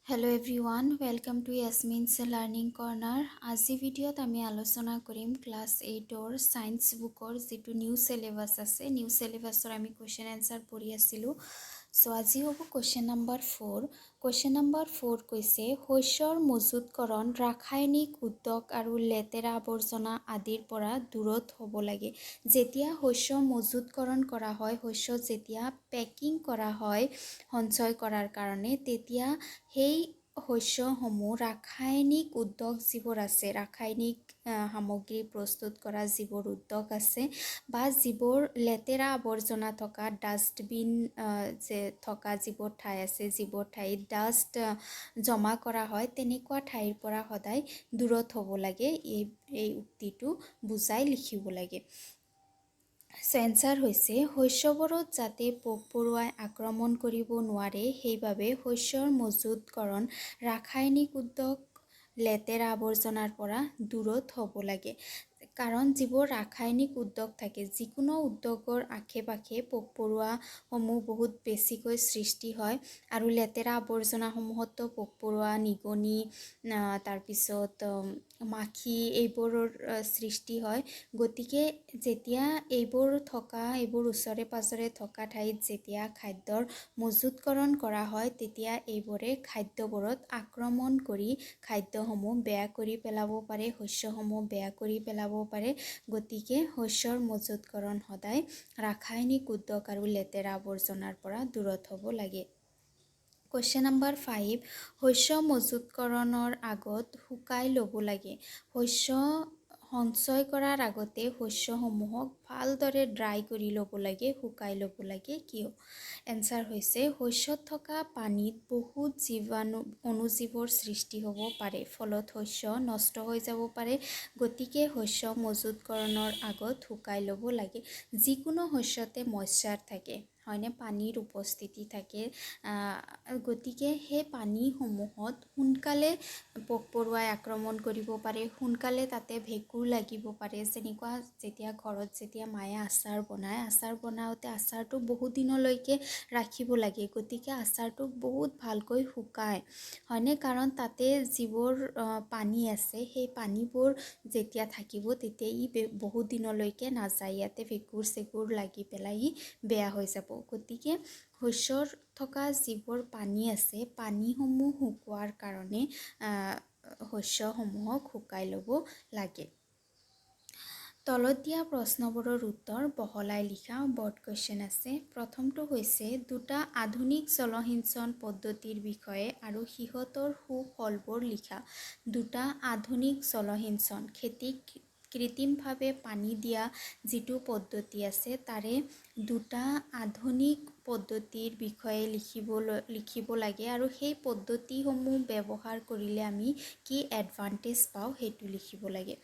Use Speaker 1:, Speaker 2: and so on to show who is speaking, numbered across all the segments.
Speaker 1: Hello everyone, welcome to Yasmin's Learning Corner. আজি ভিডিঅ'ত আমি আলোচনা কৰিম ক্লাছ 8ৰ সায়েন্স বুকৰ যেটো নিউ সিলেবাস আছে নিউ সিলেবাসৰ আমি কোৱেশ্চন আনসাৰ পঢ়ি আছিলো সো আজি হ'ব কোৱেশ্চন নাম্বাৰ 4 কোৱেশ্চন নাম্বাৰ 4 কৈছে শস্যৰ মজুতকৰণ ৰাসায়নিক উদ্যোগ আৰু লেতেৰা আৱৰ্জনা আদিৰ পৰা দূৰত হ'ব লাগে যেতিয়া শস্য মজুতকৰণ কৰা হয় শস্য যেতিয়া পেকিং কৰা হয় সঞ্চয় কৰাৰ কাৰণে তেতিয়া সেই শস্যসমূহ ৰাসায়নিক উদ্যোগ যিবোৰ আছে ৰাসায়নিক সামগ্ৰী প্ৰস্তুত কৰা যিবোৰ উদ্যোগ আছে বা যিবোৰ লেতেৰা আৱৰ্জনা থকা ডাষ্টবিন যে থকা যিবোৰ ঠাই আছে যিবোৰ ঠাইত ডাষ্ট জমা কৰা হয় তেনেকুৱা ঠাইৰ পৰা সদায় দূৰত হ'ব লাগে এই উক্তিটো বুজাই লিখিব লাগে সেন্সাৰ হৈছে শস্যবোৰত যাতে পোক পৰুৱাই আক্ৰমণ কৰিব নোৱাৰে সেইবাবে শস্যৰ মজুতকৰণ ৰাসায়নিক উদ্যোগ লেতেৰা আৱৰ্জনাৰ পৰা দূৰত হ'ব লাগে কাৰণ যিবোৰ ৰাসায়নিক উদ্যোগ থাকে যিকোনো উদ্যোগৰ আশে-পাশে পোক পৰুৱাসমূহ বহুত বেছিকৈ সৃষ্টি হয় আৰু লেতেৰা আৱৰ্জনাসমূহতো পোক পৰুৱা নিগনি তাৰপিছত মাখি এইবোৰৰ সৃষ্টি হয় গতিকে যেতিয়া এইবোৰ ওচৰে পাজৰে থকা ঠাইত যেতিয়া খাদ্যৰ মজুতকৰণ কৰা হয় তেতিয়া এইবোৰে খাদ্যবোৰত আক্ৰমণ কৰি খাদ্যসমূহ বেয়া কৰি পেলাব পাৰে শস্যসমূহ বেয়া কৰি পেলাব পাৰে গতিকে শস্যৰ মজুতকৰণ সদায় ৰাসায়নিক উদ্যোগ আৰু লেতেৰা আৱৰ্জনাৰ পৰা দূৰত হ'ব লাগে Question number 5 শস্য মজুতকৰণৰ আগত শুকাই ল'ব লাগে শস্য সঞ্চয় কৰাৰ আগতে শস্যসমূহক ভালদৰে ড্ৰাই কৰি ল'ব লাগে শুকাই ল'ব লাগে কিয় এনসাৰ হৈছে শস্যত থকা পানীত বহুত অনুজীৱৰ সৃষ্টি হ'ব পাৰে ফলত শস্য নষ্ট হৈ যাব পাৰে গতিকে শস্য মজুতকৰণৰ আগত শুকাই ল'ব লাগে যিকোনো শস্যতে ময়শ্চাৰ থাকে হয়নে পানীৰ উপস্থিতি থাকে গতিকে সেই পানীসমূহত সোনকালে পোক পৰুৱাই আক্ৰমণ কৰিব পাৰে সোনকালে তাতে ভেঁকুৰ লাগিব পাৰে যেনেকুৱা যেতিয়া ঘৰত যেতিয়া মায়ে আচাৰ বনাওঁতে আচাৰটো বহুত দিনলৈকে ৰাখিব লাগে গতিকে আচাৰটো বহুত ভালকৈ শুকায় হয়নে কাৰণ তাতে যিবোৰ পানী আছে সেই পানীবোৰ যেতিয়া থাকিব তেতিয়া ই বহুত দিনলৈকে নাযায় ইয়াতে ভেঁকুৰ চেকুৰ লাগি পেলাই বেয়া হৈ যাব গতিকে শস্যৰ থকা যিবোৰ পানী আছে পানীসমূহ শুকোৱাৰ কাৰণে শস্যসমূহক শুকাই ল'ব লাগে তলত দিয়া প্ৰশ্নবোৰৰ উত্তৰ বহলাই লিখা বৰ্ড কোৱেশ্চন আছে প্ৰথমটো হৈছে দুটা আধুনিক জলসিঞ্চন পদ্ধতিৰ বিষয়ে আৰু সিহঁতৰ সুফলবোৰ লিখা দুটা আধুনিক জলসিঞ্চন খেতিক কৃত্ৰিমভাৱে পানী দিয়া যিটো পদ্ধতি আছে তাৰে দুটা আধুনিক পদ্ধতিৰ বিষয়ে লিখিব লাগে আৰু সেই পদ্ধতিসমূহ ব্যৱহাৰ কৰিলে আমি কি এডভান্টেজ পাওঁ সেইটো লিখিব লাগে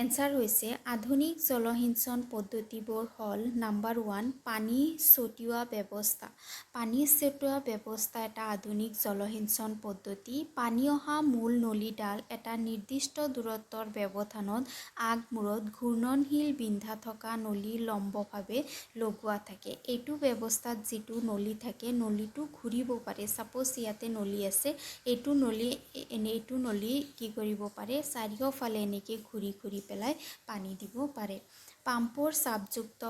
Speaker 1: এনসাৰ হৈছে আধুনিক জলসিঞ্চন পদ্ধতিবোৰ হ'ল নাম্বাৰ 1 পানী ছটিওৱা ব্যৱস্থা এটা আধুনিক জলসিঞ্চন পদ্ধতি পানী অহা মূল নলীডাল এটা নিৰ্দিষ্ট দূৰত্বৰ ব্যৱধানত আগমূৰত ঘূৰ্ণনশীল বিন্ধা থকা নলী লম্বভাৱে লগোৱা থাকে এইটো ব্যৱস্থাত যিটো নলী থাকে নলীটো ঘূৰিব পাৰে সাপোজ ইয়াতে নলী আছে এইটো নলী কি কৰিব পাৰে চাৰিওফালে এনেকৈ ঘূৰি পেলাই পানী দিব পাৰে পাম্পৰ চাপযুক্ত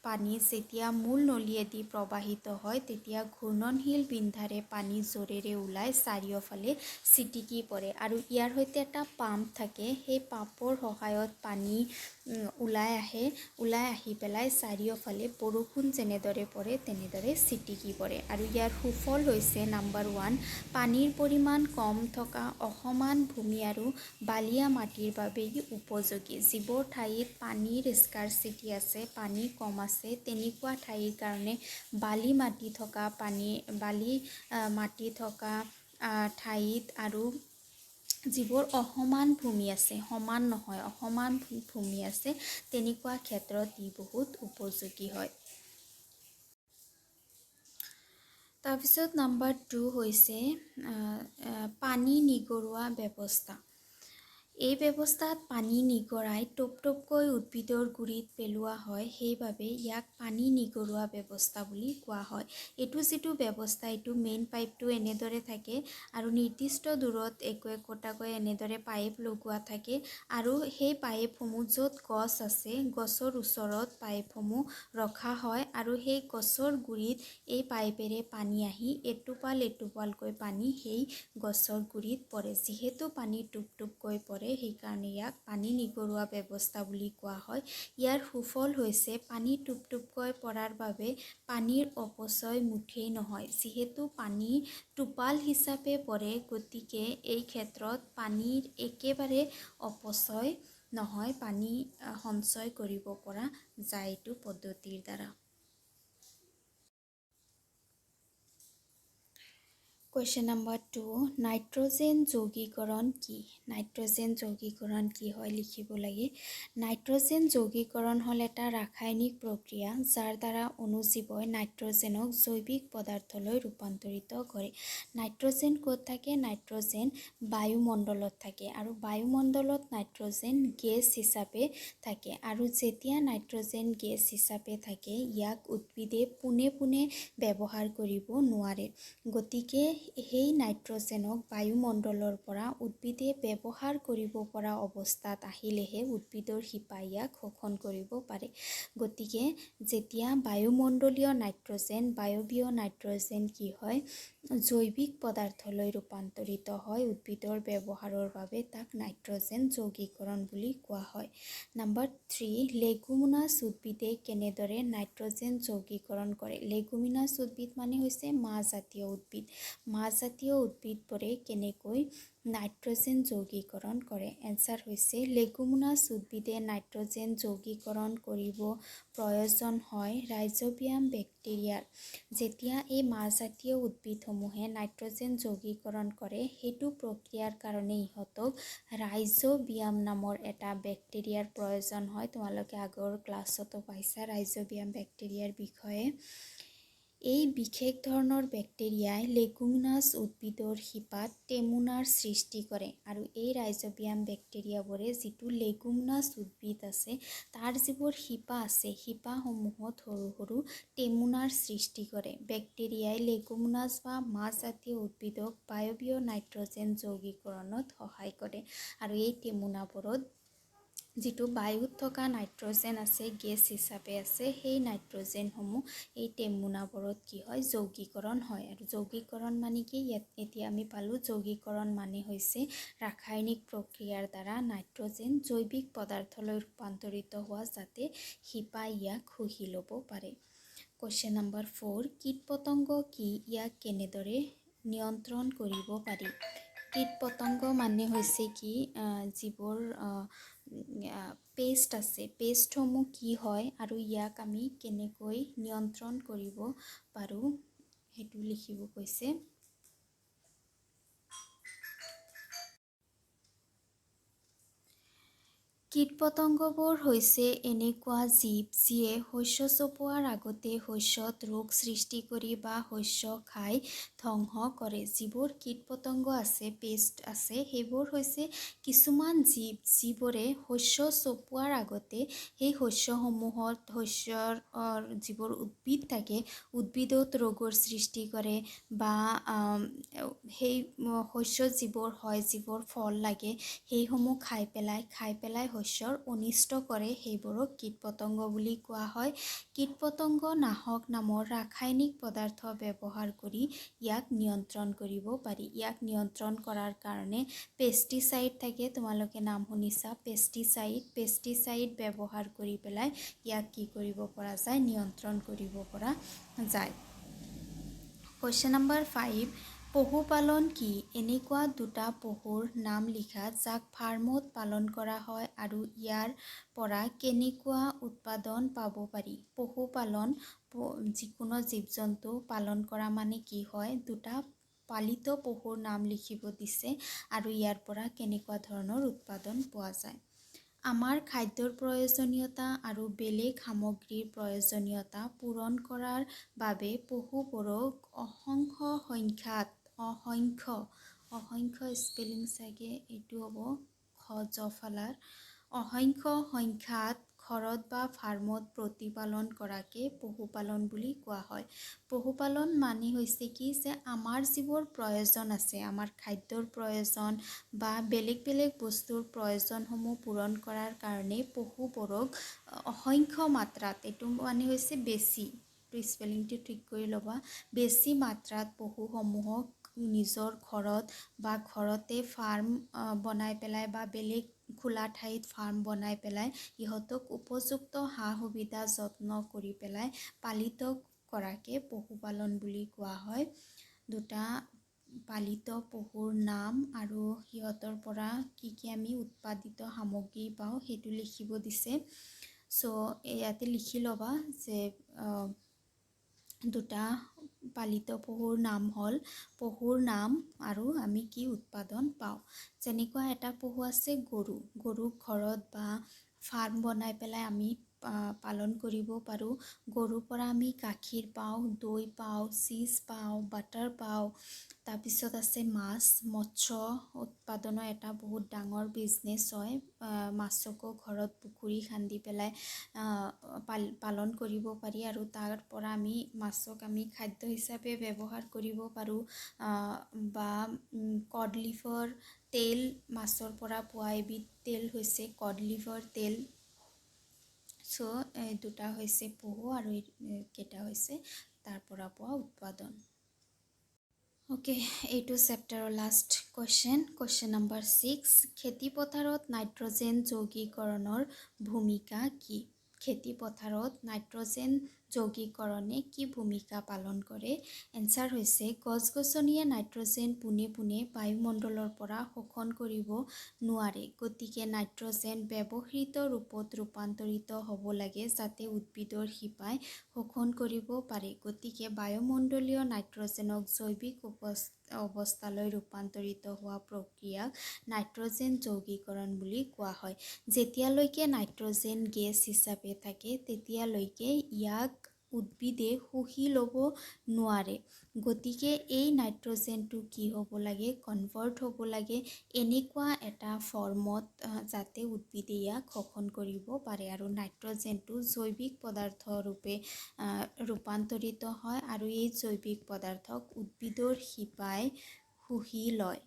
Speaker 1: পানী যেতিয়া মূল নলীয়েদি প্ৰবাহিত হয় তেতিয়া ঘূৰ্ণনশীল বিন্ধাৰে পানী জোৰেৰে ওলাই চাৰিওফালে ছিটিকি পৰে আৰু ইয়াৰ সৈতে এটা পাম্প থাকে সেই পাম্পৰ সহায়ত পানী ওলাই আহি পেলাই চাৰিওফালে বৰষুণ যেনেদৰে পৰে তেনেদৰে ছিটিকি পৰে আৰু ইয়াৰ সুফল হৈছে নাম্বাৰ 1 পানীৰ পৰিমাণ কম থকা অসমান ভূমি আৰু বালিয়া মাটিৰ বাবে উপযোগী যিবোৰ ঠাইত পানীৰ স্কাৰচিটি আছে পানী কম আছে তেনেকুৱা ঠাইৰ কাৰণে বালি মাটি থকা ঠাইত আৰু যিবোৰ অসমান ভূমি আছে সমান নহয় অসমান ভূমি আছে তেনেকুৱা ক্ষেত্ৰত ই বহুত উপযোগী হয় তাৰপিছত নাম্বাৰ 2 হৈছে পানী নিগৰুৱা ব্যৱস্থা এই ব্যৱস্থাত পানী নিগৰাই টপকৈ উদ্ভিদৰ গুৰিত পেলোৱা হয়, সেইবাবে ইয়াক পানী নিগৰুৱা ব্যৱস্থা বুলি কোৱা হয়। এইটো যিটো ব্যৱস্থা, এইটো মেইন পাইপটো এনেদৰে থাকে আৰু নিৰ্দিষ্ট দূৰত একোটাকৈ এনেদৰে পাইপ লগোৱা থাকে আৰু সেই পাইপসমূহ য'ত গছ আছে, গছৰ ওচৰত পাইপসমূহ ৰখা হয় আৰু সেই গছৰ গুৰিত এই পাইপেৰে পানী আহি এটোপালকৈ পানী সেই গছৰ গুৰিত পৰে। যিহেতু পানী টুপকৈ পৰে, সেইকাৰণে ইয়াক পানী নিগৰুৱা ব্যৱস্থা বুলি কোৱা হয়। ইয়াৰ সুফল হৈছে পানী টুপকৈ পৰাৰ বাবে পানীৰ অপচয় মুঠেই নহয়। যিহেতু পানী টোপাল হিচাপে পৰে, গতিকে এই ক্ষেত্ৰত পানীৰ একেবাৰে অপচয় নহয়, পানী সঞ্চয় কৰিব পৰা যায় এইটো পদ্ধতিৰ দ্বাৰা। কুৱেশ্যন নম্বৰ 2, নাইট্ৰজেন যৌগীকৰণ কি? নাইট্ৰজেন যৌগীকৰণ কি হয় লিখিব লাগে। নাইট্ৰজেন যৌগীকৰণ হ'ল এটা ৰাসায়নিক প্ৰক্ৰিয়া যাৰ দ্বাৰা অণুজীৱই নাইট্ৰজেনক জৈৱিক পদাৰ্থলৈ ৰূপান্তৰিত কৰে। নাইট্ৰজেন ক'ত থাকে? নাইট্ৰজেন বায়ুমণ্ডলত থাকে আৰু বায়ুমণ্ডলত নাইট্ৰজেন গেছ হিচাপে থাকে আৰু যেতিয়া নাইট্ৰজেন গেছ হিচাপে থাকে, ইয়াক উদ্ভিদে পোনে ব্যৱহাৰ কৰিব নোৱাৰে। গতিকে সেই নাইট্ৰজেনক বায়ুমণ্ডলৰ পৰা উদ্ভিদে ব্যৱহাৰ কৰিব পৰা অৱস্থাত আহিলেহে উদ্ভিদৰ শিপাই ইয়াক শোষণ কৰিব পাৰে। গতিকে যেতিয়া বায়ুমণ্ডলীয় নাইট্ৰজেন, বায়বীয় নাইট্ৰজেন কি হয়? জৈৱিক পদাৰ্থলৈ ৰূপান্তৰিত হয় উদ্ভিদৰ ব্যৱহাৰৰ বাবে, তাক নাইট্ৰজেন যৌগীকৰণ বুলি কোৱা হয়। নম্বৰ 3, লেগুমিনাছ উদ্ভিদে কেনেদৰে নাইট্ৰজেন যৌগীকৰণ কৰে? লেগুমিনাছ উদ্ভিদ মানে হৈছে মাহজাতীয় উদ্ভিদ। মাহজাতীয় উদ্ভিদবোৰে কেনেকৈ নাইট্ৰজেন যৌগীকৰণ কৰে? এনচাৰ হৈছে লেগুমিনাছ উদ্ভিদে নাইট্ৰজেন যৌগীকৰণ কৰিব প্ৰয়োজন হয় ৰাইজোবিয়াম বেক্টেৰিয়াৰ। যেতিয়া এই মাহজাতীয় উদ্ভিদসমূহে নাইট্ৰজেন যৌগীকৰণ কৰে, সেইটো প্ৰক্ৰিয়াৰ কাৰণে ইহঁতক ৰাইজোবিয়াম নামৰ এটা বেক্টেৰিয়াৰ প্ৰয়োজন হয়। তোমালোকে আগৰ ক্লাছতো পাইছা ৰাইজোবিয়াম বেক্টেৰিয়াৰ বিষয়ে। এই বিশেষ ধৰণৰ বেক্টেৰিয়াই লেগুমিনাছ উদ্ভিদৰ শিপাত টেমুনাৰ সৃষ্টি কৰে আৰু এই ৰাইজোবিয়াম বেক্টেৰিয়াবোৰে যিটো লেগুমিনাছ উদ্ভিদ আছে, তাৰ যিবোৰ শিপা আছে, শিপাসমূহত সৰু টেমুনাৰ সৃষ্টি কৰে। বেক্টেৰিয়াই লেগুমিনাছ বা মাহজাতীয় উদ্ভিদক বায়বীয় নাইট্ৰজেন যৌগীকৰণত সহায় কৰে আৰু এই টেমুনাবোৰত যিটো বায়ুত থকা নাইট্ৰজেন আছে, গেছ হিচাপে আছে, সেই নাইট্ৰজেনসমূহ এই টেমুনাবোৰত কি হয়? যৌগীকৰণ হয়। আৰু যৌগীকৰণ মানে কি? এতিয়া আমি পালোঁ যৌগীকৰণ মানে হৈছে ৰাসায়নিক প্ৰক্ৰিয়াৰ দ্বাৰা নাইট্ৰজেন জৈৱিক পদাৰ্থলৈ ৰূপান্তৰিত হোৱা, যাতে শিপাই ইয়াক শুহি ল'ব পাৰে। কুৱেশ্যন নম্বৰ 4, কীট-পতংগ কি? ইয়াক কেনেদৰে নিয়ন্ত্ৰণ কৰিব পাৰি? কীট-পতংগ মানে হৈছে কি? যিবোৰ পেষ্ট আছে, পেষ্টসমূহ কি হয় আৰু ইয়াক আমি কেনেকৈ নিয়ন্ত্ৰণ কৰিব পাৰোঁ সেইটো লিখিব কৈছে। কীট-পতংগবোৰ হৈছে এনেকুৱা জীৱ যিয়ে শস্য চপোৱাৰ আগতে শস্যত ৰোগ সৃষ্টি কৰি বা শস্য খাই ধ্বংস কৰে। যিবোৰ কীট-পতংগ আছে, পেষ্ট আছে, সেইবোৰ হৈছে কিছুমান জীৱ যিবোৰে শস্য চপোৱাৰ আগতে সেই শস্যসমূহত শস্যৰ যিবোৰ উদ্ভিদ থাকে, উদ্ভিদত ৰোগৰ সৃষ্টি কৰে বা সেই শস্য যিবোৰ হয়, যিবোৰ ফল লাগে, সেইসমূহ খাই পেলাই শস্যৰ অনিষ্ট কৰে, সেইবোৰক কীট-পতংগ বুলি কোৱা হয়। কীট-পতংগ নাশক নামৰ ৰাসায়নিক পদাৰ্থ ব্যৱহাৰ কৰি ইয়াক নিয়ন্ত্ৰণ কৰিব পাৰি। ইয়াক নিয়ন্ত্ৰণ কৰাৰ কাৰণে পেষ্টিচাইড থাকে, তোমালোকে নাম শুনিছা পেষ্টিচাইড ব্যৱহাৰ কৰি পেলাই ইয়াক কি কৰিব পৰা যায়? নিয়ন্ত্ৰণ কৰিব পৰা যায়। কুৱেশ্যন নম্বৰ 5, পশুপালন কি? এনেকুৱা দুটা পশুৰ নাম লিখা যাক ফাৰ্মত পালন কৰা হয় আৰু ইয়াৰ পৰা কেনেকুৱা উৎপাদন পাব পাৰি? পশুপালন, যিকোনো জীৱ-জন্তু পালন কৰা মানে কি হয়? দুটা পালিত পশুৰ নাম লিখিব দিছে আৰু ইয়াৰ পৰা কেনেকুৱা ধৰণৰ উৎপাদন পোৱা যায়। আমাৰ খাদ্যৰ প্ৰয়োজনীয়তা আৰু বেলেগ সামগ্ৰীৰ প্ৰয়োজনীয়তা পূৰণ কৰাৰ বাবে পশুবোৰক অসংখ্য স্পেলিং চাগে এইটো হ'ব জফলাৰ অসংখ্য সংখ্যাত ঘৰত বা ফাৰ্মত প্ৰতিপালন কৰাকে পশুপালন বুলি কোৱা হয়। পশুপালন মানে হৈছে কি যে আমাৰ যিবোৰ প্ৰয়োজন আছে, আমাৰ খাদ্যৰ প্ৰয়োজন বা বেলেগ বেলেগ বস্তুৰ প্ৰয়োজনসমূহ পূৰণ কৰাৰ কাৰণে পশুবোৰক অসংখ্য মাত্ৰাত, এইটো মানে হৈছে বেছি, স্পেলিংটো ঠিক কৰি ল'বা, বেছি মাত্ৰাত পশুসমূহক নিজৰ ঘৰত বা ঘৰতে ফাৰ্ম বনাই পেলাই বা বেলেগ খোলা ঠাইত ফাৰ্ম বনাই পেলাই ইহঁতক উপযুক্ত সা সুবিধা যত্ন কৰি পেলাই পালিত কৰাকে পশুপালন বুলি কোৱা হয়। দুটা পালিত পশুৰ নাম আৰু সিহঁতৰ পৰা কি কি আমি উৎপাদিত সামগ্ৰী পাওঁ সেইটো লিখিব দিছে। চ' ইয়াতে লিখি ল'বা যে দুটা পালিত পশুৰ নাম হ'ল পশুৰ নাম আৰু আমি কি উৎপাদন পাওঁ। যেনেকুৱা এটা পশু আছে গৰু, গৰুক ঘৰত বা ফাৰ্ম বনাই পেলাই আমি পালন কৰিব পাৰোঁ। গৰুৰ পৰা আমি গাখীৰ পাওঁ, দৈ পাওঁ, চীজ পাওঁ, বাটাৰ পাওঁ। তাৰপিছত আছে মাছ, মৎস্য উৎপাদনৰ এটা বহুত ডাঙৰ বিজনেছ হয়। মাছকো ঘৰত পুখুৰী খান্দি পেলাই পালন কৰিব পাৰি আৰু তাৰ পৰা আমি মাছক আমি খাদ্য হিচাপে ব্যৱহাৰ কৰিব পাৰোঁ। বা কড লিভৰ তেল, মাছৰ পৰা পোৱা এবিধ তেল হৈছে কড লিভৰ তেল। চ' দুটা হৈছে পশু আৰু কেইটা হৈছে তাৰ পৰা পোৱা উৎপাদন। অ'কে, এইটো চেপ্টাৰৰ লাষ্ট কুৱেশ্যন নম্বৰ 6। খেতি পথাৰত নাইট্ৰজেন যৌগীকৰণৰ ভূমিকা কি? খেতি পথাৰত নাইট্ৰজেন যৌগীকৰণে কি ভূমিকা পালন কৰে? এনচাৰ হৈছে গছ-গছনিয়ে নাইট্ৰজেন পোনে পোনে বায়ুমণ্ডলৰ পৰা শোষণ কৰিব নোৱাৰে। গতিকে নাইট্ৰজেন ব্যৱহৃত ৰূপত ৰূপান্তৰিত হ'ব লাগে যাতে উদ্ভিদৰ শিপাই শোষণ কৰিব পাৰে। গতিকে বায়ুমণ্ডলীয় নাইট্ৰজেনক জৈৱিক অৱস্থালৈ ৰূপান্তৰিত হোৱা প্ৰক্ৰিয়াক নাইট্ৰজেন যৌগীকৰণ বুলি কোৱা হয়। যেতিয়ালৈকে নাইট্ৰজেন গেছ হিচাপে থাকে তেতিয়ালৈকে ইয়াক উদ্ভিদে শুহি ল'ব নোৱাৰে। গতিকে এই নাইট্ৰজেনটো কি হ'ব লাগে? কনভাৰ্ট হ'ব লাগে এনেকুৱা এটা ফৰ্মত যাতে উদ্ভিদে ইয়াক শোষণ কৰিব পাৰে। আৰু নাইট্ৰজেনটো জৈৱিক পদাৰ্থ ৰূপে ৰূপান্তৰিত হয় আৰু এই জৈৱিক পদাৰ্থক উদ্ভিদৰ শিপাই শুহি লয়।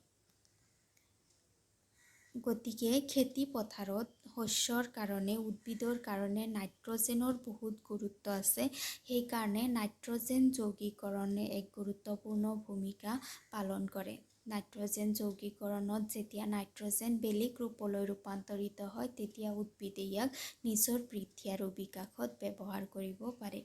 Speaker 1: গতিকে খেতি পথাৰত শস্যৰ কাৰণে, উদ্ভিদৰ কাৰণে নাইট্ৰজেনৰ বহুত গুৰুত্ব আছে। সেইকাৰণে নাইট্ৰজেন যৌগীকৰণে এক গুৰুত্বপূৰ্ণ ভূমিকা পালন কৰে। নাইট্ৰজেন যৌগীকৰণত যেতিয়া নাইট্ৰজেন বেলেগ ৰূপলৈ ৰূপান্তৰিত হয় তেতিয়া উদ্ভিদে ইয়াক নিজৰ বৃদ্ধি আৰু বিকাশত ব্যৱহাৰ কৰিব পাৰে।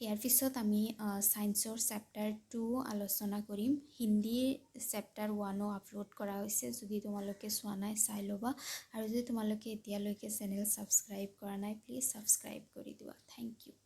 Speaker 1: ইয়াৰ পিছত আমি ছায়েন্সৰ চেপ্টাৰ 2 আলোচনা কৰিম। হিন্দীৰ চেপ্টাৰ 1ও আপলোড কৰা হৈছে, যদি তোমালোকে চোৱা নাই চাই ল'বা। আৰু যদি তোমালোকে এতিয়ালৈকে চেনেল ছাবস্ক্ৰাইব কৰা নাই প্লিজ ছাবস্ক্ৰাইব কৰি দিবা। Thank U.